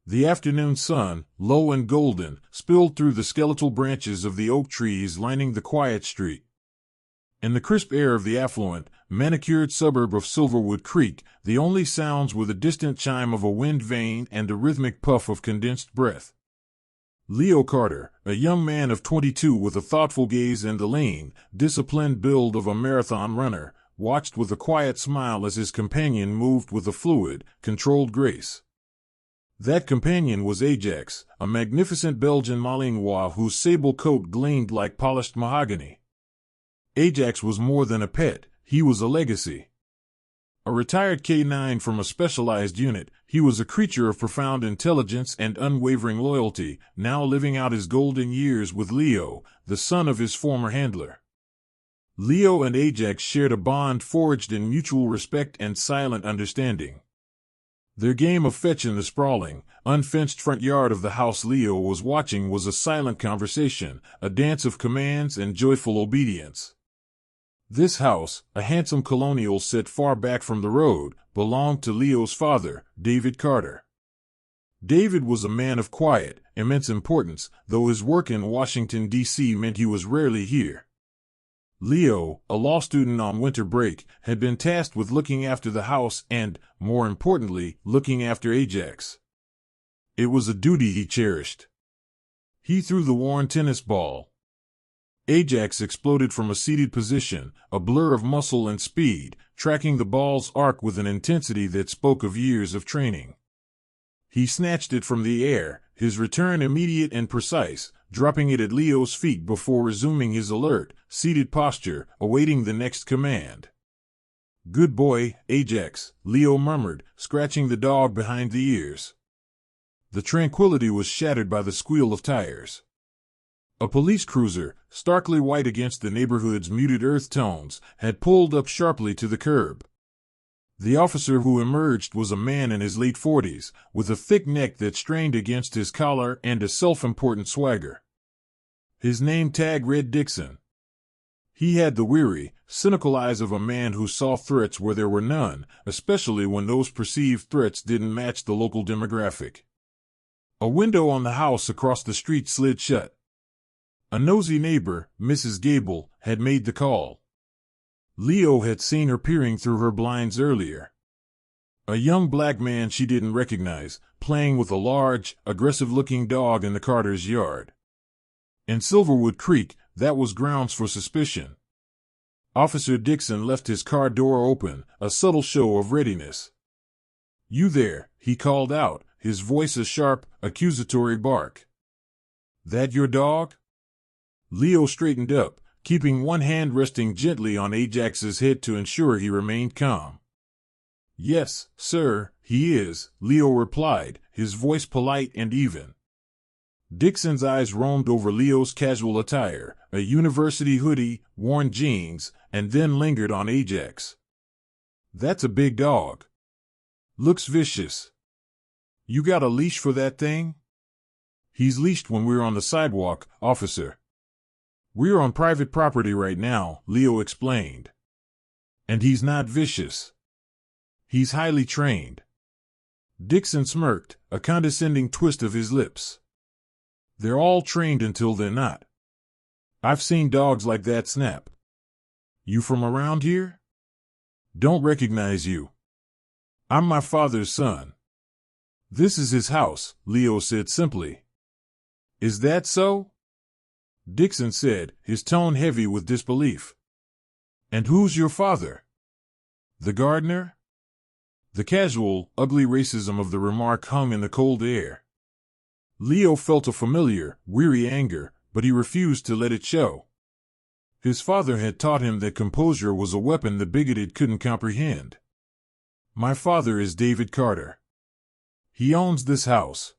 The afternoon sun, low and golden, spilled through the skeletal branches of the oak trees lining the quiet street. In the crisp air of the affluent, manicured suburb of Silverwood Creek, the only sounds were the distant chime of a wind vane and the rhythmic puff of condensed breath. Leo Carter, a young man of 22 with a thoughtful gaze and the lean, disciplined build of a marathon runner, watched with a quiet smile as his companion moved with a fluid, controlled grace. That companion was Ajax, a magnificent Belgian Malinois whose sable coat gleamed like polished mahogany. Ajax was more than a pet, he was a legacy. A retired K-9 from a specialized unit, he was a creature of profound intelligence and unwavering loyalty, now living out his golden years with Leo, the son of his former handler. Leo and Ajax shared a bond forged in mutual respect and silent understanding. Their game of fetch in the sprawling, unfenced front yard of the house Leo was watching was a silent conversation, a dance of commands and joyful obedience. This house, a handsome colonial set far back from the road, belonged to Leo's father, David Carter. David was a man of quiet, immense importance, though his work in Washington, D.C. meant he was rarely here. Leo, a law student on winter break, had been tasked with looking after the house and, more importantly, looking after Ajax. It was a duty he cherished. He threw the worn tennis ball. Ajax exploded from a seated position, a blur of muscle and speed, tracking the ball's arc with an intensity that spoke of years of training. He snatched it from the air, his return immediate and precise, dropping it at Leo's feet before resuming his alert, seated posture, awaiting the next command. "Good boy, Ajax," Leo murmured, scratching the dog behind the ears. The tranquility was shattered by the squeal of tires. A police cruiser, starkly white against the neighborhood's muted earth tones, had pulled up sharply to the curb. The officer who emerged was a man in his late 40s, with a thick neck that strained against his collar and a self-important swagger. His name tag read Dixon. He had the weary, cynical eyes of a man who saw threats where there were none, especially when those perceived threats didn't match the local demographic. A window on the house across the street slid shut. A nosy neighbor, Mrs. Gable, had made the call. Leo had seen her peering through her blinds earlier. A young black man she didn't recognize, playing with a large, aggressive-looking dog in the Carter's yard. In Silverwood Creek, that was grounds for suspicion. Officer Dixon left his car door open, a subtle show of readiness. "You there," he called out, his voice a sharp, accusatory bark. "That your dog?" Leo straightened up, keeping one hand resting gently on Ajax's head to ensure he remained calm. "Yes, sir, he is," Leo replied, his voice polite and even. Dixon's eyes roamed over Leo's casual attire, a university hoodie, worn jeans, and then lingered on Ajax. "That's a big dog. Looks vicious. You got a leash for that thing?" "He's leashed when we're on the sidewalk, officer. We're on private property right now," Leo explained. "And he's not vicious. He's highly trained." Dixon smirked, a condescending twist of his lips. "They're all trained until they're not. I've seen dogs like that snap. You from around here?" "Don't recognize you. I'm my father's son." "This is his house," Leo said simply. "Is that so?" Dixon said, his tone heavy with disbelief. "And who's your father?" "The gardener?" The casual, ugly racism of the remark hung in the cold air. Leo felt a familiar, weary anger, but he refused to let it show. His father had taught him that composure was a weapon the bigoted couldn't comprehend. "My father is David Carter. He owns this house."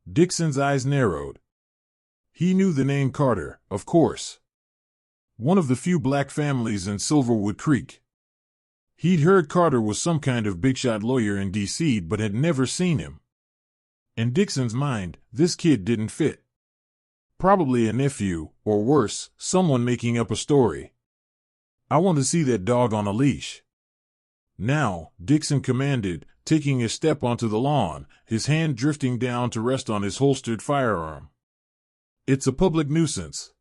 Dixon's eyes narrowed. He knew the name Carter, of course. One of the few black families in Silverwood Creek. He'd heard Carter was some kind of big-shot lawyer in D.C. but had never seen him. In Dixon's mind, this kid didn't fit. Probably a nephew, or worse, someone making up a story. "I want to see that dog on a leash." "Now," Dixon commanded, taking a step onto the lawn, his hand drifting down to rest on his holstered firearm. "It's a public nuisance."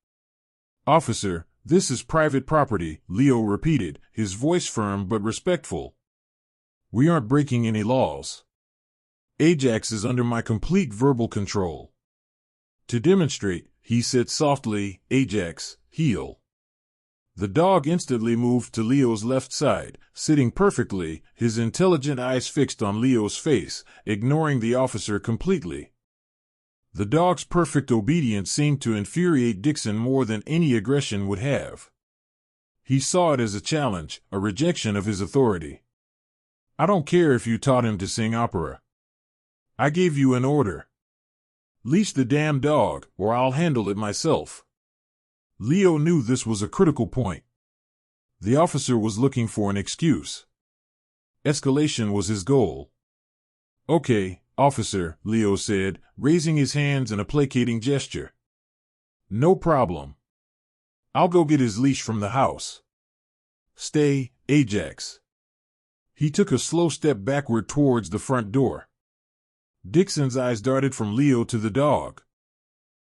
"Officer, this is private property," Leo repeated, his voice firm but respectful. "We aren't breaking any laws. Ajax is under my complete verbal control." "To demonstrate," he said softly, "Ajax, heel." The dog instantly moved to Leo's left side, sitting perfectly, his intelligent eyes fixed on Leo's face, ignoring the officer completely. The dog's perfect obedience seemed to infuriate Dixon more than any aggression would have. He saw it as a challenge, a rejection of his authority. "I don't care if you taught him to sing opera. I gave you an order. Leash the damn dog, or I'll handle it myself." Leo knew this was a critical point. The officer was looking for an excuse. Escalation was his goal. "Okay, officer," Leo said, raising his hands in a placating gesture. "No problem. I'll go get his leash from the house. Stay, Ajax." He took a slow step backward towards the front door. Dixon's eyes darted from Leo to the dog.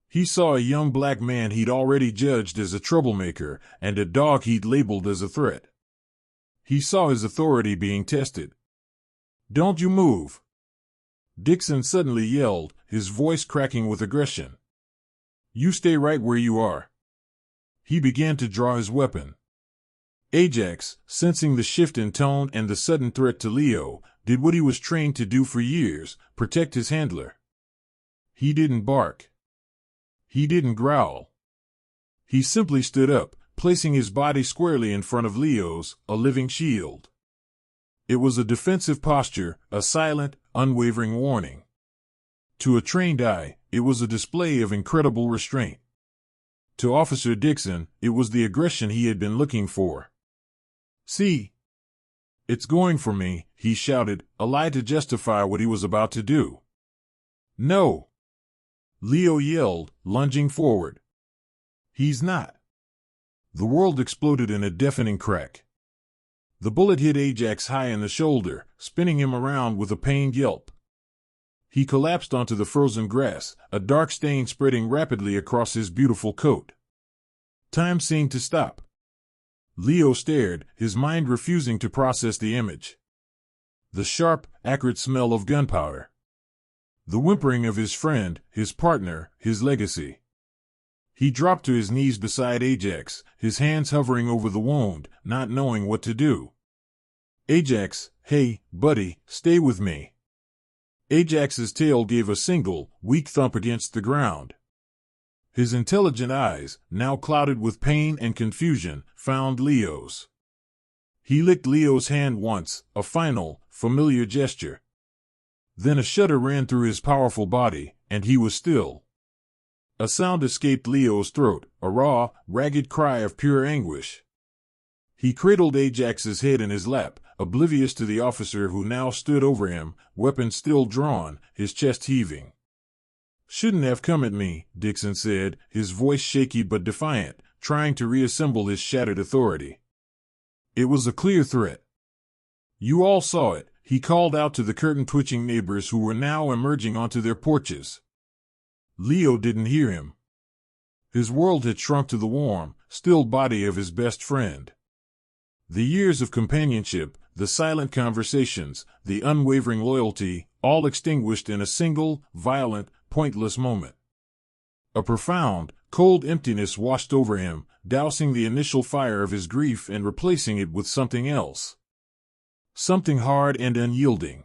He saw a young black man he'd already judged as a troublemaker, and a dog he'd labeled as a threat. He saw his authority being tested. "Don't you move!" Dixon suddenly yelled, his voice cracking with aggression. "You stay right where you are." He began to draw his weapon. Ajax, sensing the shift in tone and the sudden threat to Leo, did what he was trained to do for years, protect his handler. He didn't bark. He didn't growl. He simply stood up, placing his body squarely in front of Leo's, a living shield. It was a defensive posture, a silent, unwavering warning. To a trained eye, it was a display of incredible restraint. To Officer Dixon, it was the aggression he had been looking for. "See? It's going for me," he shouted, a lie to justify what he was about to do. "No!" Leo yelled, lunging forward. "He's not." The world exploded in a deafening crack. The bullet hit Ajax high in the shoulder, spinning him around with a pained yelp. He collapsed onto the frozen grass, a dark stain spreading rapidly across his beautiful coat. Time seemed to stop. Leo stared, his mind refusing to process the image. The sharp, acrid smell of gunpowder. The whimpering of his friend, his partner, his legacy. He dropped to his knees beside Ajax, his hands hovering over the wound, not knowing what to do. "Ajax, hey, buddy, stay with me." Ajax's tail gave a single, weak thump against the ground. His intelligent eyes, now clouded with pain and confusion, found Leo's. He licked Leo's hand once, a final, familiar gesture. Then a shudder ran through his powerful body, and he was still. A sound escaped Leo's throat, a raw, ragged cry of pure anguish. He cradled Ajax's head in his lap, oblivious to the officer who now stood over him, weapon still drawn, his chest heaving. "Shouldn't have come at me," Dixon said, his voice shaky but defiant, trying to reassemble his shattered authority. It was a clear threat. "You all saw it," he called out to the curtain-twitching neighbors who were now emerging onto their porches. Leo didn't hear him. His world had shrunk to the warm, still body of his best friend. The years of companionship, the silent conversations, the unwavering loyalty, all extinguished in a single, violent, pointless moment. A profound, cold emptiness washed over him, dousing the initial fire of his grief and replacing it with something else. Something hard and unyielding.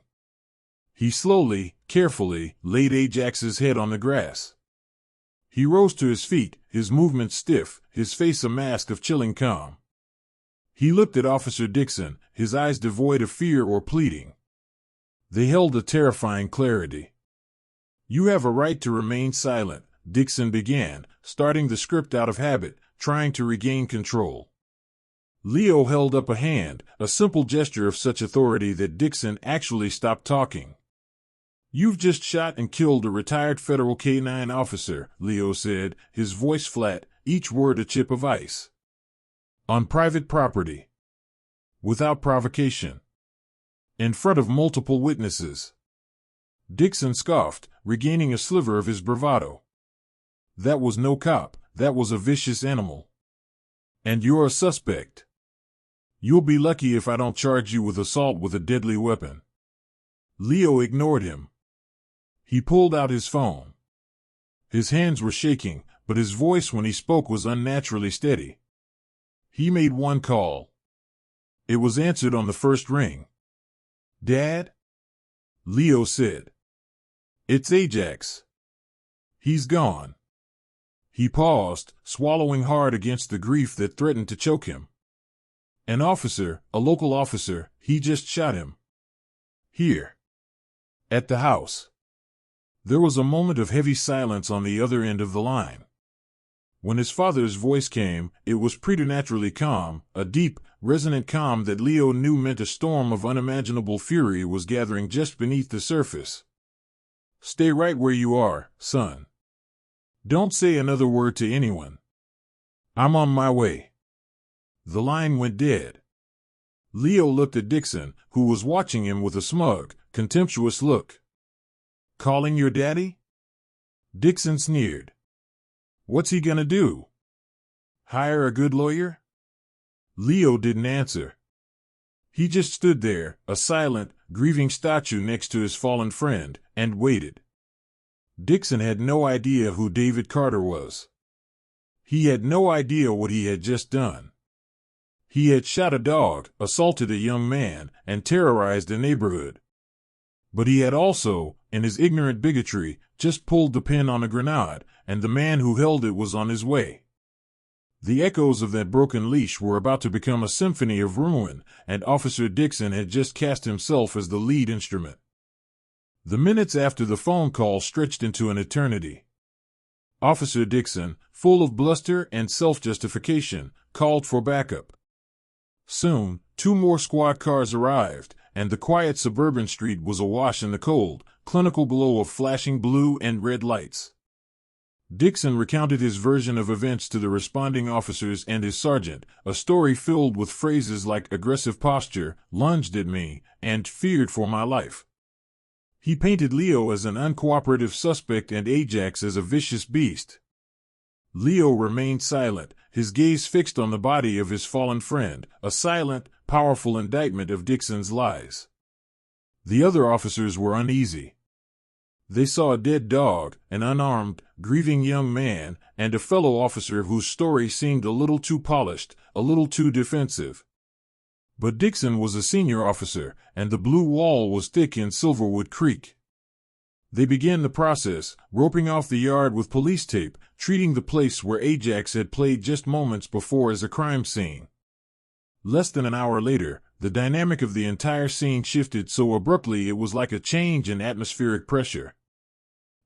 He slowly, carefully, laid Ajax's head on the grass. He rose to his feet, his movements stiff, his face a mask of chilling calm. He looked at Officer Dixon, his eyes devoid of fear or pleading. They held a terrifying clarity. "You have a right to remain silent," Dixon began, starting the script out of habit, trying to regain control. Leo held up a hand, a simple gesture of such authority that Dixon actually stopped talking. "You've just shot and killed a retired federal K-9 officer," Leo said, his voice flat, each word a chip of ice. "On private property. Without provocation. in front of multiple witnesses. Dixon scoffed, regaining a sliver of his bravado. That was no cop, that was a vicious animal. And you're a suspect. You'll be lucky if I don't charge you with assault with a deadly weapon. Leo ignored him. He pulled out his phone. His hands were shaking, but his voice when he spoke was unnaturally steady. He made one call. It was answered on the first ring. "Dad?" Leo said. "It's Ajax. He's gone." He paused, swallowing hard against the grief that threatened to choke him. "An officer, a local officer, he just shot him. Here. At the house." There was a moment of heavy silence on the other end of the line. When his father's voice came, it was preternaturally calm, a deep, resonant calm that Leo knew meant a storm of unimaginable fury was gathering just beneath the surface. "Stay right where you are, son. Don't say another word to anyone. I'm on my way." The line went dead. Leo looked at Dixon, who was watching him with a smug, contemptuous look. "Calling your daddy?" Dixon sneered. "What's he gonna do? Hire a good lawyer?" Leo didn't answer. He just stood there, a silent, grieving statue next to his fallen friend, and waited. Dixon had no idea who David Carter was. He had no idea what he had just done. He had shot a dog, assaulted a young man, and terrorized a neighborhood. But he had also, in his ignorant bigotry, just pulled the pin on a grenade, and the man who held it was on his way. The echoes of that broken leash were about to become a symphony of ruin, and Officer Dixon had just cast himself as the lead instrument. The minutes after the phone call stretched into an eternity. Officer Dixon, full of bluster and self-justification, called for backup. Soon, 2 more squad cars arrived, and the quiet suburban street was awash in the cold, clinical glow of flashing blue and red lights. Dixon recounted his version of events to the responding officers and his sergeant, a story filled with phrases like aggressive posture, lunged at me, and feared for my life. He painted Leo as an uncooperative suspect and Ajax as a vicious beast. Leo remained silent, his gaze fixed on the body of his fallen friend, a silent, powerful indictment of Dixon's lies. The other officers were uneasy. They saw a dead dog, an unarmed, grieving young man, and a fellow officer whose story seemed a little too polished, a little too defensive. But Dixon was a senior officer, and the blue wall was thick in Silverwood Creek. They began the process, roping off the yard with police tape, treating the place where Ajax had played just moments before as a crime scene. Less than an hour later, the dynamic of the entire scene shifted so abruptly it was like a change in atmospheric pressure.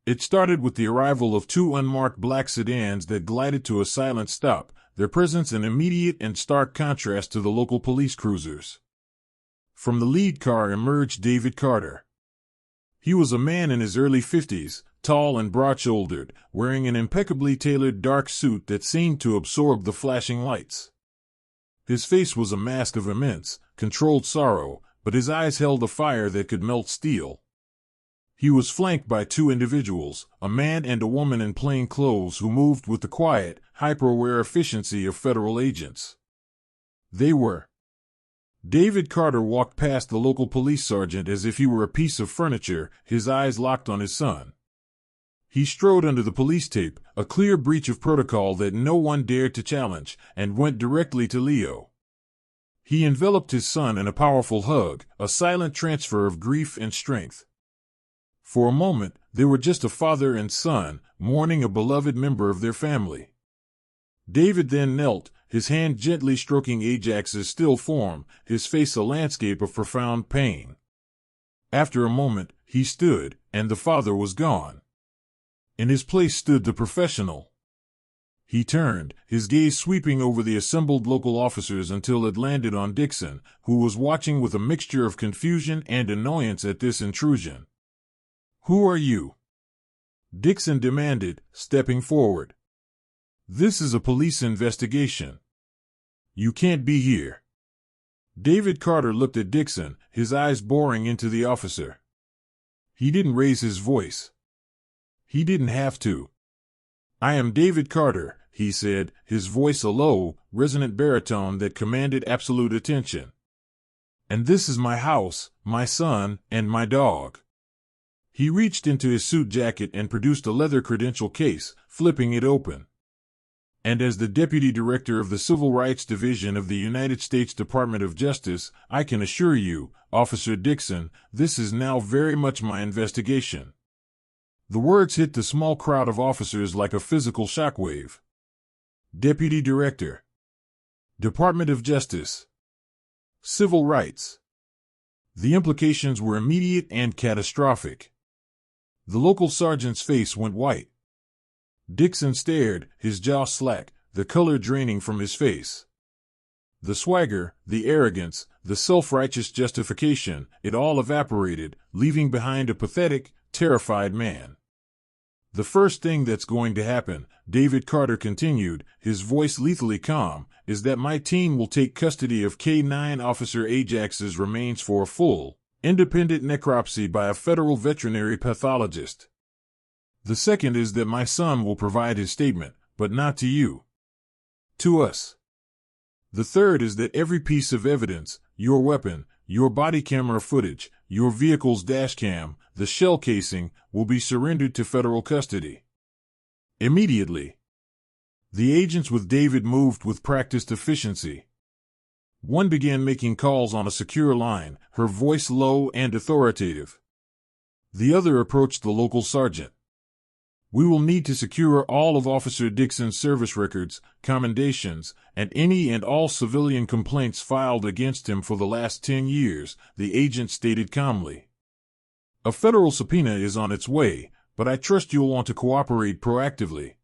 It started with the arrival of 2 unmarked black sedans that glided to a silent stop, their presence an immediate and stark contrast to the local police cruisers. From the lead car emerged David Carter. He was a man in his early 50s, tall and broad-shouldered, wearing an impeccably tailored dark suit that seemed to absorb the flashing lights. His face was a mask of immense, controlled sorrow, but his eyes held a fire that could melt steel. He was flanked by 2 individuals, a man and a woman in plain clothes who moved with the quiet, hyper-aware efficiency of federal agents. They were. David Carter walked past the local police sergeant as if he were a piece of furniture, his eyes locked on his son. He strode under the police tape, a clear breach of protocol that no one dared to challenge, and went directly to Leo. He enveloped his son in a powerful hug, a silent transfer of grief and strength. For a moment, they were just a father and son, mourning a beloved member of their family. David then knelt, his hand gently stroking Ajax's still form, his face a landscape of profound pain. After a moment, he stood, and the father was gone. In his place stood the professional. He turned, his gaze sweeping over the assembled local officers until it landed on Dixon, who was watching with a mixture of confusion and annoyance at this intrusion. "Who are you?" Dixon demanded, stepping forward. "This is a police investigation. You can't be here." David Carter looked at Dixon, his eyes boring into the officer. He didn't raise his voice. He didn't have to. "I am David Carter," he said, his voice a low, resonant baritone that commanded absolute attention. "And this is my house, my son, and my dog." He reached into his suit jacket and produced a leather credential case, flipping it open. "And as the Deputy Director of the Civil Rights Division of the United States Department of Justice, I can assure you, Officer Dixon, this is now very much my investigation." The words hit the small crowd of officers like a physical shockwave. Deputy Director. Department of Justice. Civil Rights. The implications were immediate and catastrophic. The local sergeant's face went white. Dixon stared, his jaw slack, the color draining from his face. The swagger, the arrogance, the self-righteous justification, it all evaporated, leaving behind a pathetic, terrified man. "The first thing that's going to happen," David Carter continued, his voice lethally calm, "is that my team will take custody of K-9 Officer Ajax's remains for a full, independent necropsy by a federal veterinary pathologist. The second is that my son will provide his statement, but not to you. To us. The third is that every piece of evidence, your weapon, your body camera footage, your vehicle's dashcam, the shell casing, will be surrendered to federal custody. Immediately." The agents with David moved with practiced efficiency. One began making calls on a secure line, her voice low and authoritative. The other approached the local sergeant. "We will need to secure all of Officer Dixon's service records, commendations, and any and all civilian complaints filed against him for the last 10 years, the agent stated calmly. "A federal subpoena is on its way, but I trust you'll want to cooperate proactively."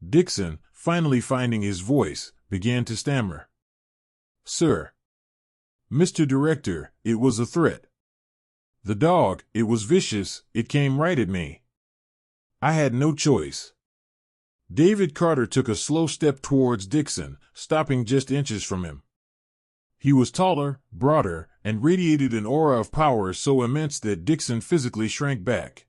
Dixon, finally finding his voice, began to stammer. "Sir. Mr. Director, it was a threat. The dog, it was vicious, it came right at me. I had no choice." David Carter took a slow step towards Dixon, stopping just inches from him. He was taller, broader, and radiated an aura of power so immense that Dixon physically shrank back.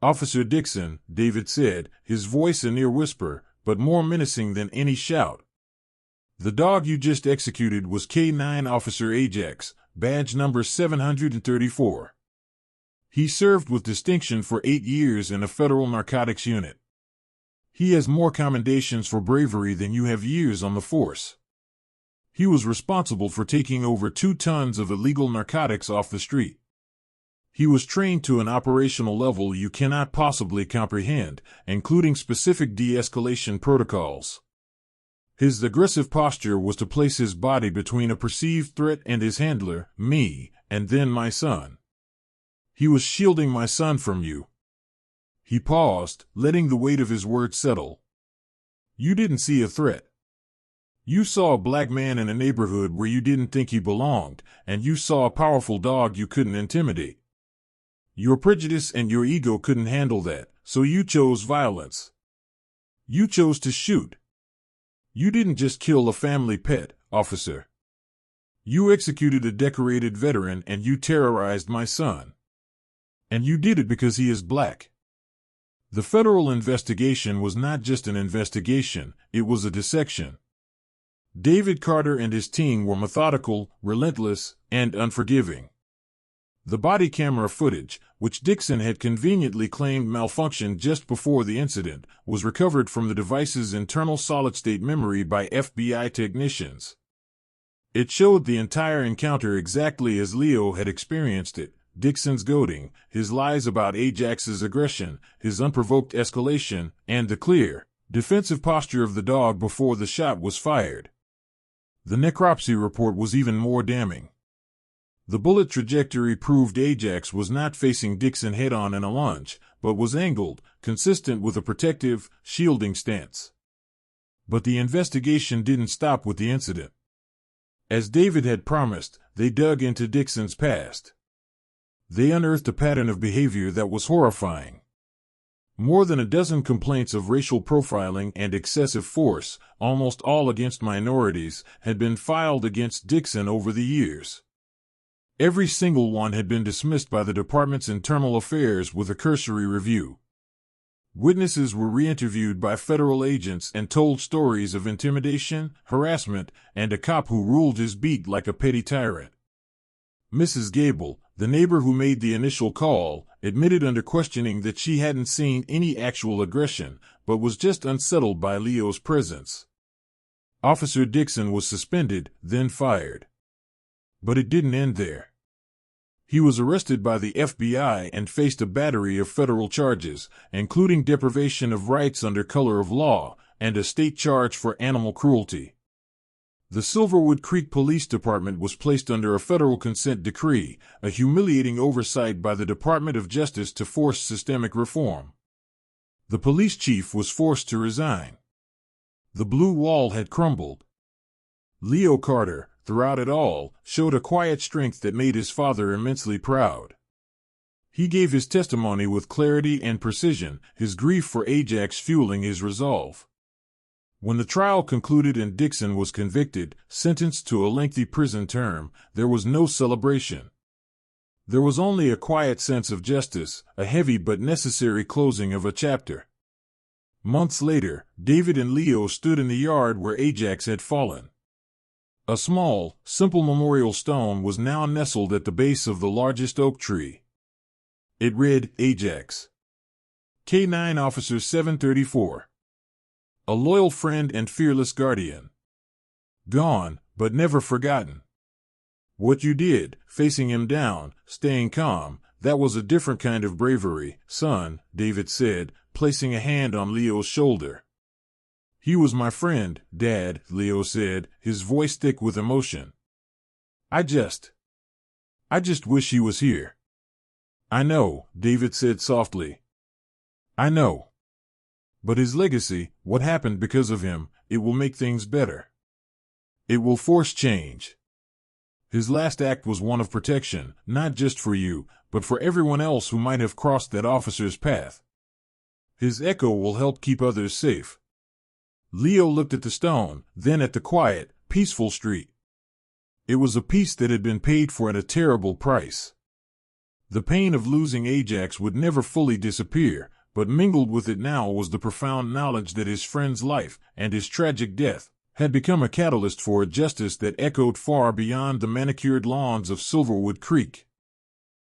"Officer Dixon," David said, his voice a near whisper, but more menacing than any shout. "The dog you just executed was K-9 Officer Ajax, badge number 734. He served with distinction for 8 years in a federal narcotics unit. He has more commendations for bravery than you have years on the force. He was responsible for taking over 2 tons of illegal narcotics off the street. He was trained to an operational level you cannot possibly comprehend, including specific de-escalation protocols. His aggressive posture was to place his body between a perceived threat and his handler, me, and then my son. He was shielding my son from you." He paused, letting the weight of his words settle. "You didn't see a threat. You saw a black man in a neighborhood where you didn't think he belonged, and you saw a powerful dog you couldn't intimidate. Your prejudice and your ego couldn't handle that, so you chose violence. You chose to shoot. You didn't just kill a family pet, officer. You executed a decorated veteran and you terrorized my son. And you did it because he is black." The federal investigation was not just an investigation, it was a dissection. David Carter and his team were methodical, relentless, and unforgiving. The body camera footage, which Dixon had conveniently claimed malfunctioned just before the incident, was recovered from the device's internal solid-state memory by FBI technicians. It showed the entire encounter exactly as Leo had experienced it: Dixon's goading, his lies about Ajax's aggression, his unprovoked escalation, and the clear, defensive posture of the dog before the shot was fired. The necropsy report was even more damning. The bullet trajectory proved Ajax was not facing Dixon head-on in a lunge, but was angled, consistent with a protective, shielding stance. But the investigation didn't stop with the incident. As David had promised, they dug into Dixon's past. They unearthed a pattern of behavior that was horrifying. More than a dozen complaints of racial profiling and excessive force, almost all against minorities, had been filed against Dixon over the years. Every single one had been dismissed by the department's internal affairs with a cursory review. Witnesses were re-interviewed by federal agents and told stories of intimidation, harassment, and a cop who ruled his beat like a petty tyrant. Mrs. Gable, the neighbor who made the initial call, admitted under questioning that she hadn't seen any actual aggression, but was just unsettled by Leo's presence. Officer Dixon was suspended, then fired. But it didn't end there. He was arrested by the FBI and faced a battery of federal charges, including deprivation of rights under color of law, and a state charge for animal cruelty. The Silverwood Creek Police Department was placed under a federal consent decree, a humiliating oversight by the Department of Justice to force systemic reform. The police chief was forced to resign. The blue wall had crumbled. Leo Carter, throughout it all, showed a quiet strength that made his father immensely proud. He gave his testimony with clarity and precision, his grief for Ajax fueling his resolve. When the trial concluded and Dixon was convicted, sentenced to a lengthy prison term, there was no celebration. There was only a quiet sense of justice, a heavy but necessary closing of a chapter. Months later, David and Leo stood in the yard where Ajax had fallen. A small, simple memorial stone was now nestled at the base of the largest oak tree. It read, Ajax. K-9 Officer 734. A loyal friend and fearless guardian. Gone, but never forgotten. What you did, facing him down, staying calm, that was a different kind of bravery, son, David said, placing a hand on Leo's shoulder. He was my friend, Dad, Leo said, his voice thick with emotion. I just wish he was here. I know, David said softly. I know. But his legacy, what happened because of him, it will make things better. It will force change. His last act was one of protection, not just for you, but for everyone else who might have crossed that officer's path. His echo will help keep others safe. Leo looked at the stone, then at the quiet, peaceful street. It was a peace that had been paid for at a terrible price. The pain of losing Ajax would never fully disappear, but mingled with it now was the profound knowledge that his friend's life, and his tragic death, had become a catalyst for a justice that echoed far beyond the manicured lawns of Silverwood Creek.